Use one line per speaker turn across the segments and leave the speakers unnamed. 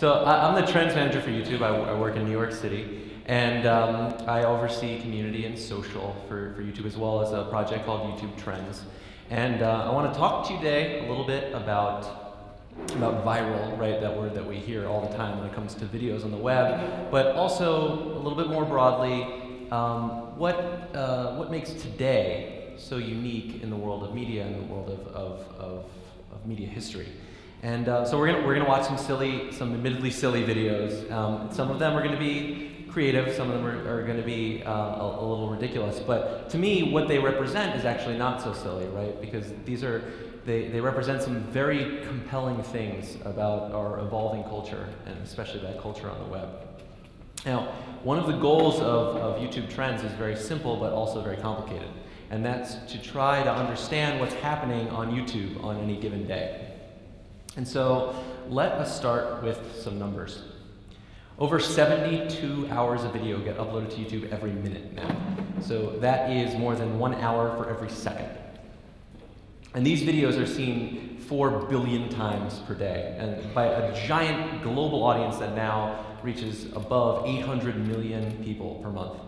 So I'm the trends manager for YouTube. I work in New York City, and I oversee community and social for YouTube, as well as a project called YouTube Trends. And I want to talk to you today a little bit about viral, right? That word that we hear all the time when it comes to videos on the web, but also a little bit more broadly, what makes today so unique in the world of media and the world of media history. And so we're gonna watch some admittedly silly videos. Some of them are gonna be creative, some of them are gonna be a little ridiculous. But to me, what they represent is actually not so silly, right? Because they represent some very compelling things about our evolving culture, and especially that culture on the web. Now, one of the goals of YouTube Trends is very simple, but also very complicated. And that's to try to understand what's happening on YouTube on any given day. And so let us start with some numbers. Over 72 hours of video get uploaded to YouTube every minute now. So that is more than 1 hour for every second. And these videos are seen 4 billion times per day, and by a giant global audience that now reaches above 800 million people per month.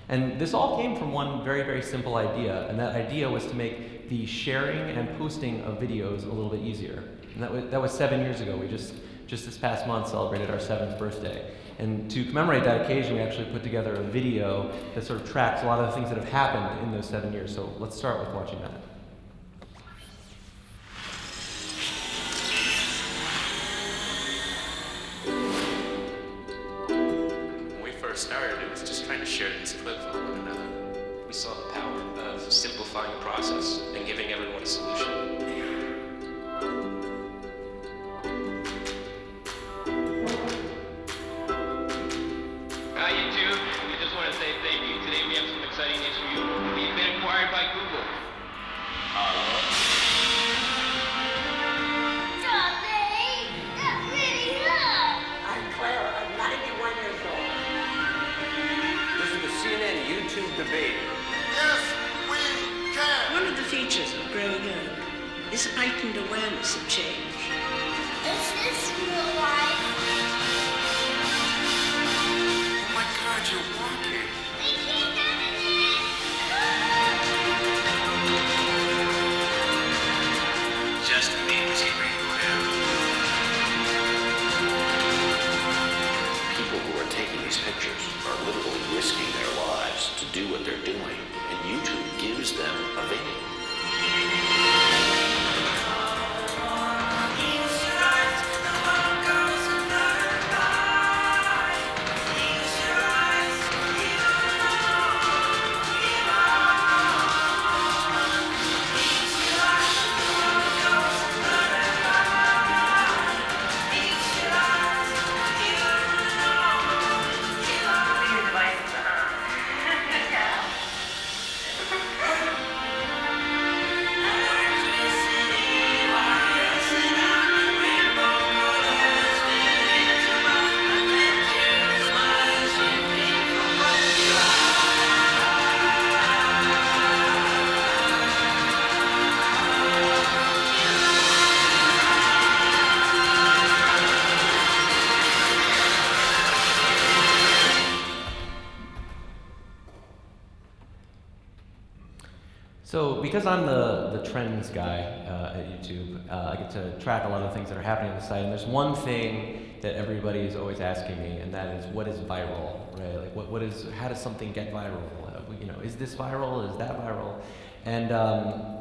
And this all came from one very, very simple idea, and that idea was to make the sharing and posting of videos a little bit easier. And that was 7 years ago. We just this past month celebrated our 7th birthday. And to commemorate that occasion, we actually put together a video that sort of tracks a lot of the things that have happened in those 7 years. So let's start with watching that.
When we first started, it was just trying to share these clips with one another. We saw the power of simplifying the process and giving everyone a solution.
Is heightened awareness of change.
Is this real life?
Oh my God, you're walking.
We can't have it.
Just means he will.
People who are taking these pictures are literally risking their lives to do what they're doing, and YouTube gives them a venue.
So because I'm the trends guy at YouTube, I get to track a lot of things that are happening on the site, and there's one thing that everybody is always asking me, and that is, what is viral, right? Like, how does something get viral? You know, is this viral? Is that viral? And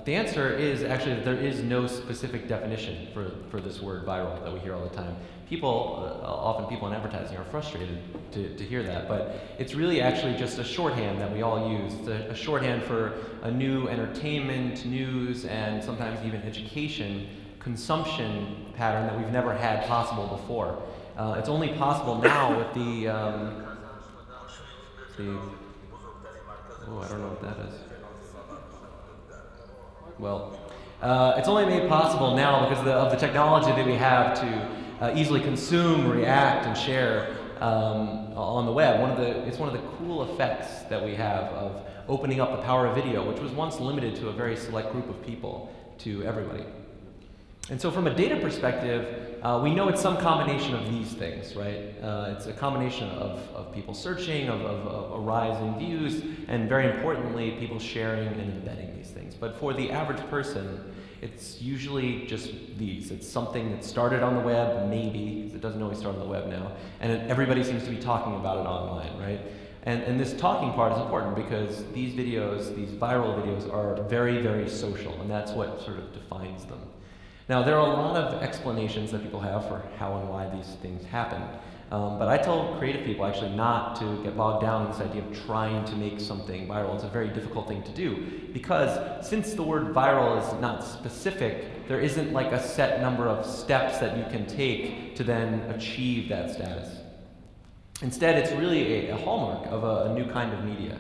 the answer is actually that there is no specific definition for this word viral that we hear all the time. Often people in advertising are frustrated to hear that, but it's really actually just a shorthand that we all use. It's a shorthand for a new entertainment, news, and sometimes even education consumption pattern that we've never had possible before. It's only possible now with oh, I don't know what that is. Well, it's only made possible now because of the technology that we have to easily consume, react, and share on the web. It's one of the cool effects that we have of opening up the power of video, which was once limited to a very select group of people, to everybody. And so from a data perspective, we know it's some combination of these things, right? It's a combination of people searching, of a rise in views, and very importantly, people sharing and embedding these things. But for the average person, it's usually just these. It's something that started on the web, maybe, because it doesn't always start on the web now, and everybody seems to be talking about it online, right? And this talking part is important because these videos, these viral videos, are very, very social, and that's what sort of defines them. Now, there are a lot of explanations that people have for how and why these things happen. But I tell creative people actually not to get bogged down in this idea of trying to make something viral. It's a very difficult thing to do because since the word viral is not specific, there isn't like a set number of steps that you can take to then achieve that status. Instead, it's really a hallmark of a new kind of media.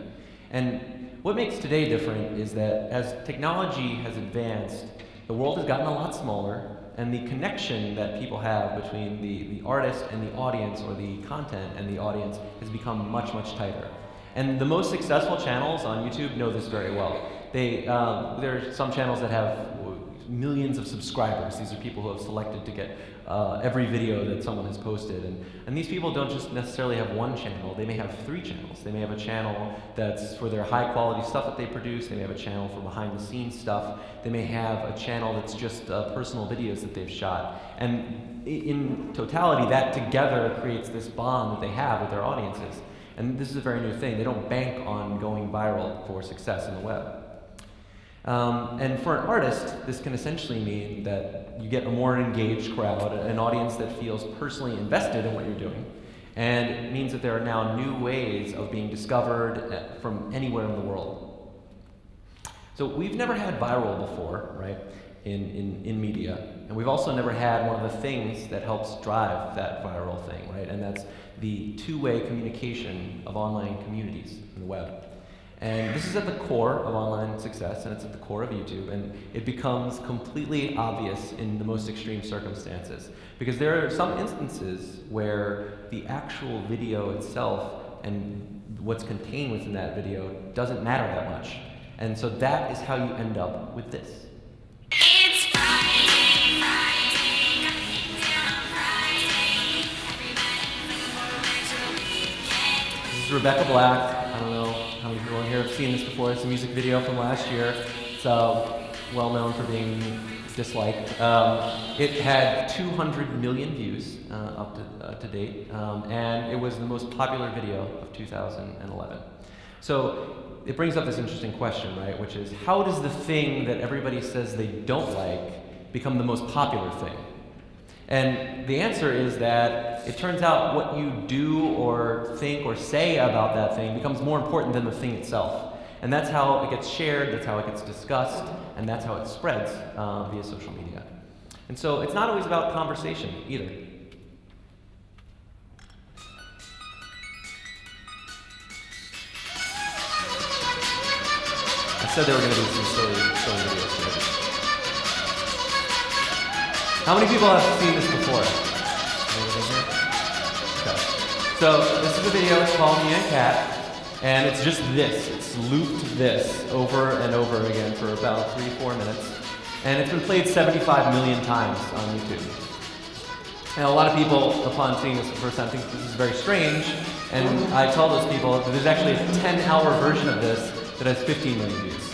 And what makes today different is that as technology has advanced, the world has gotten a lot smaller, and the connection that people have between the artist and the audience, or the content and the audience, has become much, much tighter. And the most successful channels on YouTube know this very well. There are some channels that have millions of subscribers. These are people who have selected to get every video that someone has posted. And these people don't just necessarily have one channel. They may have 3 channels. They may have a channel that's for their high quality stuff that they produce. They may have a channel for behind the scenes stuff. They may have a channel that's just personal videos that they've shot. And in totality, that together creates this bond that they have with their audiences. And this is a very new thing. They don't bank on going viral for success in the web. And for an artist, this can essentially mean that you get a more engaged crowd, an audience that feels personally invested in what you're doing. And it means that there are now new ways of being discovered from anywhere in the world. So we've never had viral before, right, in media. And we've also never had one of the things that helps drive that viral thing, right? And that's the two-way communication of online communities in the web. And this is at the core of online success, and it's at the core of YouTube, and it becomes completely obvious in the most extreme circumstances. Because there are some instances where the actual video itself and what's contained within that video doesn't matter that much. And so that is how you end up with this.
It's Friday, Friday, Friday.
This is Rebecca Black. I don't know how many people in here have seen this before. It's a music video from last year. It's well known for being disliked. It had 200 million views up to date, and it was the most popular video of 2011. So it brings up this interesting question, right? Which is, how does the thing that everybody says they don't like become the most popular thing? And the answer is that it turns out what you do or think or say about that thing becomes more important than the thing itself. And that's how it gets shared, that's how it gets discussed, and that's how it spreads via social media. And so it's not always about conversation either. I said there were going to be some silly videos today. How many people have seen this before? Okay. So this is a video, it's called Me and Cat, and it's just this. It's looped this over and over again for about 3-4 minutes. And it's been played 75 million times on YouTube. And a lot of people, upon seeing this for the first time, think this is very strange. And I tell those people that there's actually a 10-hour version of this that has 15 million views.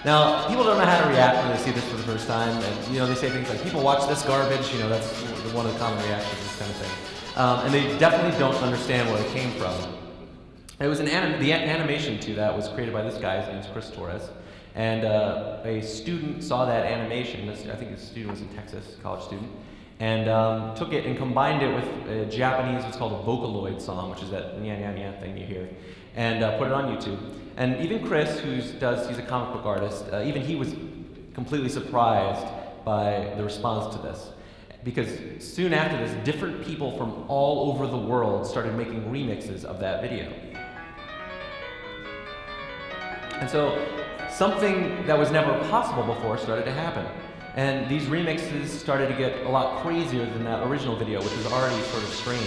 Now, people don't know how to react when they see this for the first time, and they say things like, people watch this garbage, that's one of the common reactions, this kind of thing. And they definitely don't understand where it came from. It was the animation to that was created by this guy, his name's Chris Torres, and a student saw that animation, I think this student was in Texas, a college student, and took it and combined it with a Japanese, what's called a Vocaloid song, which is that nya nya nya thing you hear, and put it on YouTube. And even Chris, he's a comic book artist, even he was completely surprised by the response to this. Because soon after this, different people from all over the world started making remixes of that video. And so something that was never possible before started to happen. And these remixes started to get a lot crazier than that original video, which was already sort of strange.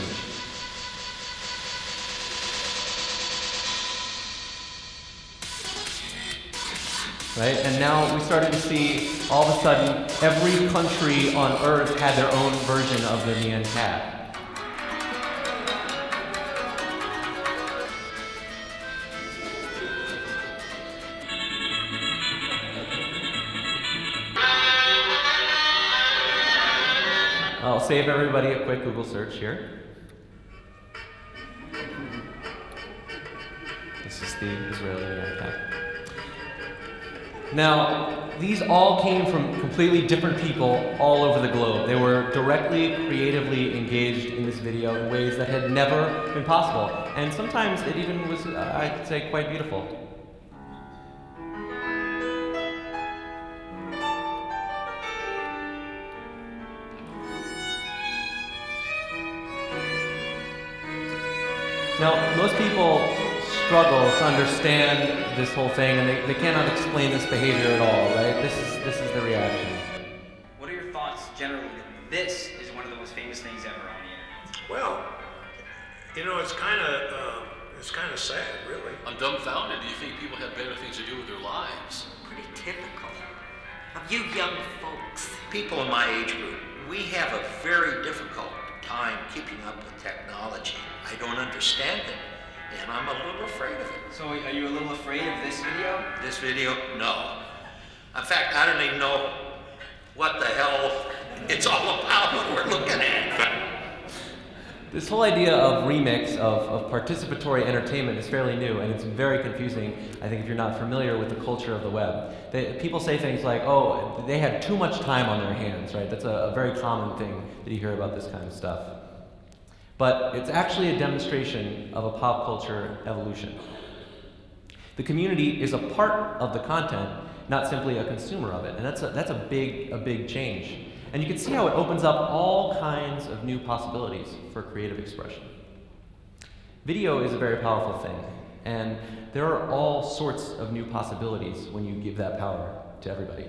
right? And now we started to see, all of a sudden, every country on Earth had their own version of the Nyan Cat. I'll save everybody a quick Google search here. This is the Israeli Nyan Cat. Now, these all came from completely different people all over the globe. They were directly, creatively engaged in this video in ways that had never been possible. And sometimes it even was, I'd say, quite beautiful. Now, most people struggle to understand this whole thing, and they cannot explain this behavior at all, right? This is the reaction.
What are your thoughts generally that this is one of the most famous things ever on the internet?
Well, you know, it's kind of sad, really.
I'm dumbfounded. Do you think people have better things to do with their lives?
Pretty typical of you young folks.
People in my age group, we have a very difficult time keeping up with technology. I don't understand it, and I'm a little afraid of it.
So are you a little afraid of this video?
This video, no. In fact, I don't even know what the hell it's all about what we're looking at.
This whole idea of remix, of participatory entertainment is fairly new, and it's very confusing, I think, if you're not familiar with the culture of the web. People say things like, oh, they had too much time on their hands, right? That's a very common thing that you hear about this kind of stuff. But it's actually a demonstration of a pop culture evolution. The community is a part of the content, not simply a consumer of it, and that's a big change. And you can see how it opens up all kinds of new possibilities for creative expression. Video is a very powerful thing, and there are all sorts of new possibilities when you give that power to everybody.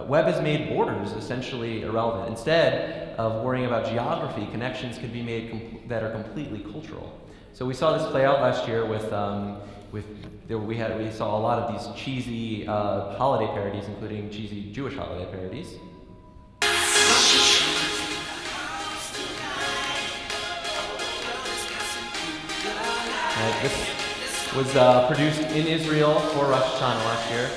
Web has made borders essentially irrelevant. Instead of worrying about geography, connections can be made that are completely cultural. So we saw this play out last year we saw a lot of these cheesy holiday parodies, including cheesy Jewish holiday parodies. This was produced in Israel for Rosh Hashanah last year.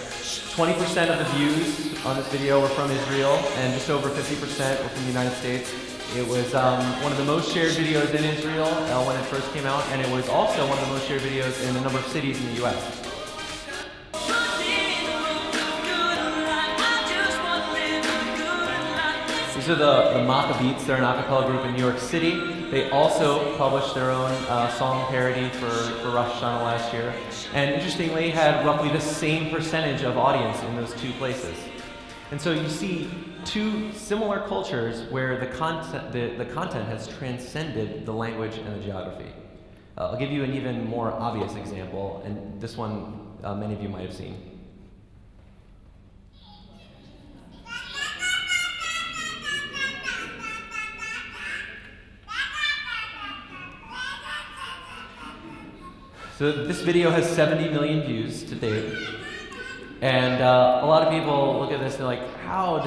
20% of the views on this video were from Israel, and just over 50% were from the United States. It was one of the most shared videos in Israel when it first came out, and it was also one of the most shared videos in a number of cities in the US. These are the Maccabeats. They're an a cappella group in New York City. They also published their own song parody for Rosh Hashanah last year, and interestingly had roughly the same percentage of audience in those two places. And so you see two similar cultures where the content has transcended the language and the geography. I'll give you an even more obvious example, and this one many of you might have seen. So this video has 70 million views to date, and a lot of people look at this and they're like, how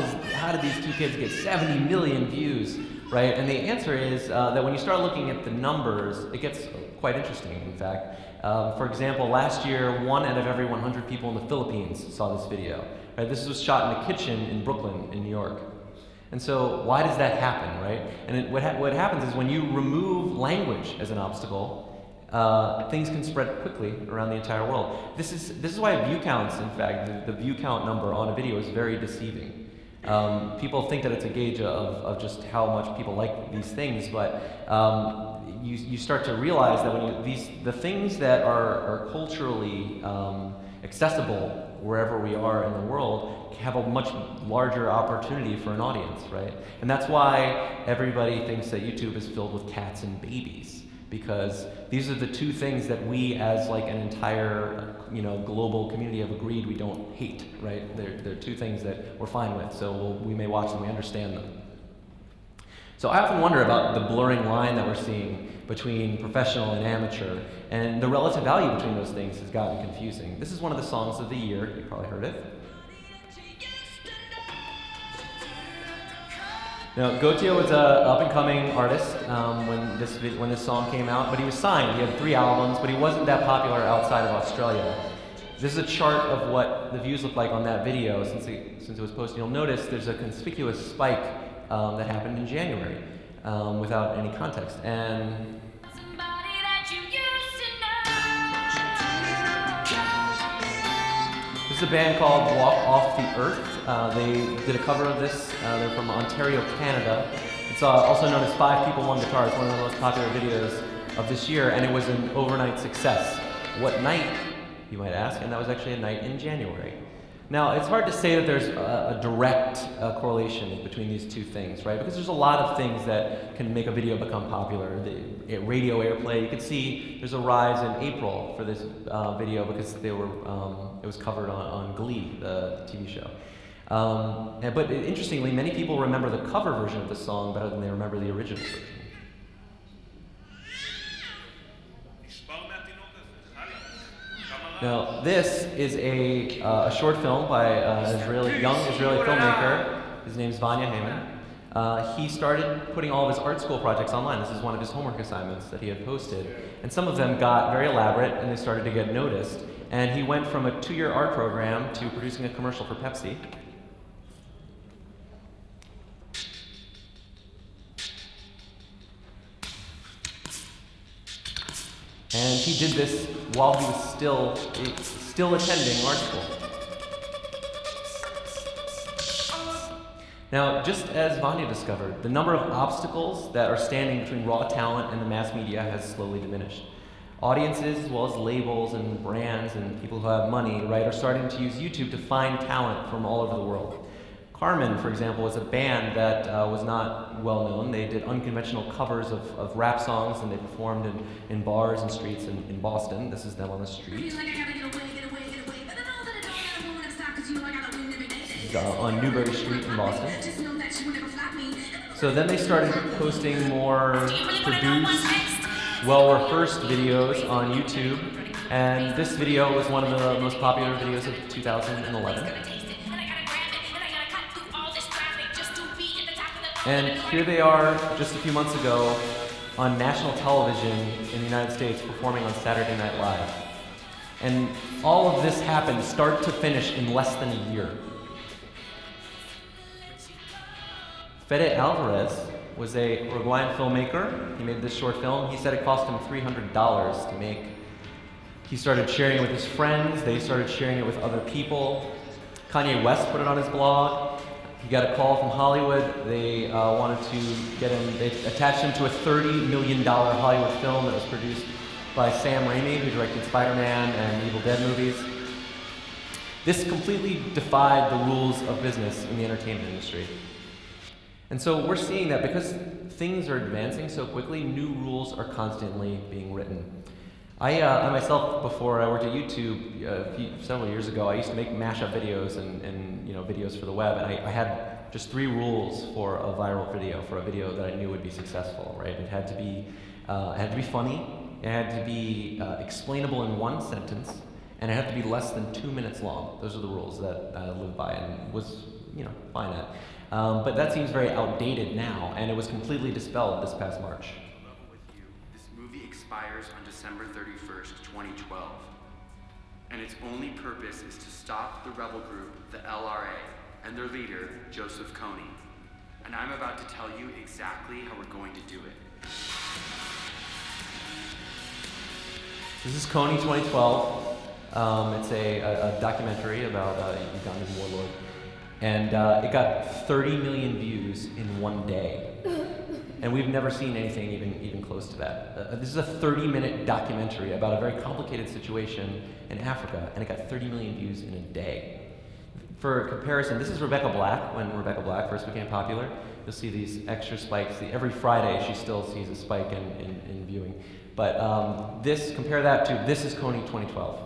did these two kids get 70 million views, right? And the answer is that when you start looking at the numbers, it gets quite interesting, in fact. For example, last year, 1 out of every 100 people in the Philippines saw this video. Right? This was shot in a kitchen in Brooklyn, in New York. And so why does that happen, right? And what happens is when you remove language as an obstacle, things can spread quickly around the entire world. This is why view counts, in fact, the view count number on a video is very deceiving. People think that it's a gauge of just how much people like these things, but you start to realize that when the things that are culturally accessible wherever we are in the world have a much larger opportunity for an audience, right? And that's why everybody thinks that YouTube is filled with cats and babies, because these are the two things that we as like an entire global community have agreed we don't hate, right? They're two things that we're fine with, so we may watch them, we understand them. So I often wonder about the blurring line that we're seeing between professional and amateur, and the relative value between those things has gotten confusing. This is one of the songs of the year, you probably heard it. Now, Gotia was an up-and-coming artist when this song came out, but he was signed. He had 3 albums, but he wasn't that popular outside of Australia. This is a chart of what the views look like on that video since it was posted. You'll notice there's a conspicuous spike that happened in January without any context. And this is a band called Walk Off the Earth. They did a cover of this. They're from Ontario, Canada. It's also known as 5 People, 1 Guitar. It's one of the most popular videos of this year, and it was an overnight success. What night, you might ask? And that was actually a night in January. Now, it's hard to say that there's a direct correlation between these two things, right? Because there's a lot of things that can make a video become popular. The radio airplay, you can see there's a rise in April for this video because it was covered on Glee, the TV show. But interestingly, many people remember the cover version of the song better than they remember the original version. Now, this is a short film by an young Israeli filmmaker. His name's Vanya Heyman. He started putting all of his art school projects online. This is one of his homework assignments that he had posted. And some of them got very elaborate, and they started to get noticed. And he went from a 2-year art program to producing a commercial for Pepsi. And he did this while he was still attending art school. Now, just as Vanya discovered, the number of obstacles that are standing between raw talent and the mass media has slowly diminished. Audiences, as well as labels and brands and people who have money, right, are starting to use YouTube to find talent from all over the world. Carmen, for example, was a band that was not well known. They did unconventional covers of rap songs, and they performed in bars and streets in Boston. This is them on the street. On Newbury Street in Boston. So then they started posting more produced, well-rehearsed videos on YouTube, and this video was one of the most popular videos of 2011. And here they are, just a few months ago, on national television in the United States, performing on Saturday Night Live. And all of this happened, start to finish, in less than a year. Fede Alvarez was a Uruguayan filmmaker. He made this short film. He said it cost him $300 to make. He started sharing it with his friends. They started sharing it with other people. Kanye West put it on his blog. He got a call from Hollywood. They wanted to get him, they attached him to a $30 million Hollywood film that was produced by Sam Raimi, who directed Spider-Man and Evil Dead movies. This completely defied the rules of business in the entertainment industry. And so we're seeing that because things are advancing so quickly, new rules are constantly being written. I myself, before I worked at YouTube several years ago, I used to make mashup videos and videos for the web, and I had just 3 rules for a viral video, for a video that I knew would be successful. Right? It had to be funny, it had to be explainable in 1 sentence, and it had to be less than 2 minutes long. Those are the rules that I lived by and was fine at. But that seems very outdated now, and it was completely dispelled this past March.
This movie expires on December 31st, 2012, and its only purpose is to stop the rebel group, the LRA, and their leader, Joseph Kony. And I'm about to tell you exactly how we're going to do it.
This is Kony 2012. It's a documentary about Uganda's warlord. And it got 30 million views in 1 day. And we've never seen anything even close to that. This is a 30-minute documentary about a very complicated situation in Africa, and it got 30 million views in a day. For comparison, this is Rebecca Black, when Rebecca Black first became popular. You'll see these extra spikes. Every Friday, she still sees a spike in viewing. But compare that to this is Kony 2012.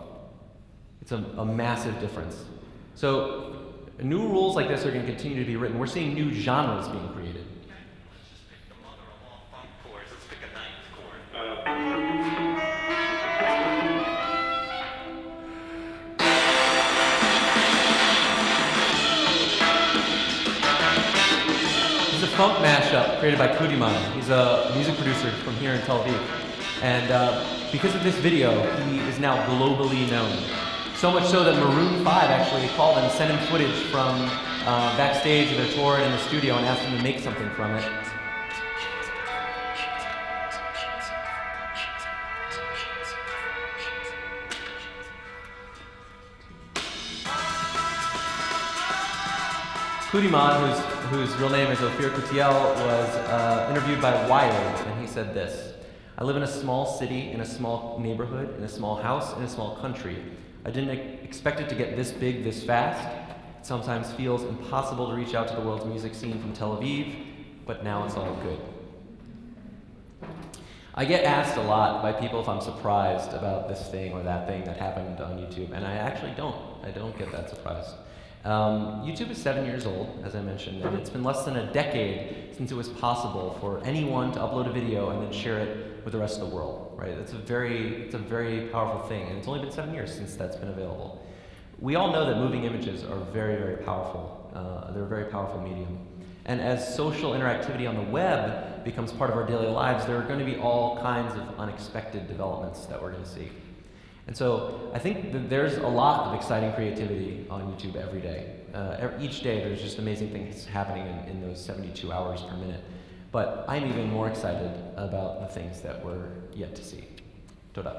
It's a massive difference. So new rules like this are going to continue to be written. We're seeing new genres being created. Funk generated by Kony. He's a music producer from here in Tel Aviv. And because of this video, he is now globally known. So much so that Maroon 5 actually called him, sent him footage from backstage of their tour and in the studio and asked him to make something from it. Kony, whose real name is Ophir Kutiel, was interviewed by Wired, and he said this: "I live in a small city, in a small neighborhood, in a small house, in a small country. I didn't expect it to get this big this fast. It sometimes feels impossible to reach out to the world's music scene from Tel Aviv, but now it's all good." I get asked a lot by people if I'm surprised about this thing or that thing that happened on YouTube, and I actually don't. I don't get that surprised. YouTube is 7 years old, as I mentioned, and it's been less than a decade since it was possible for anyone to upload a video and then share it with the rest of the world, right? It's a very powerful thing, and it's only been 7 years since that's been available. We all know that moving images are very, very powerful. They're a very powerful medium. And as social interactivity on the web becomes part of our daily lives, there are going to be all kinds of unexpected developments that we're going to see. And so I think that there's a lot of exciting creativity on YouTube every day. Each day there's just amazing things happening in those 72 hours per minute. But I'm even more excited about the things that we're yet to see. Toda.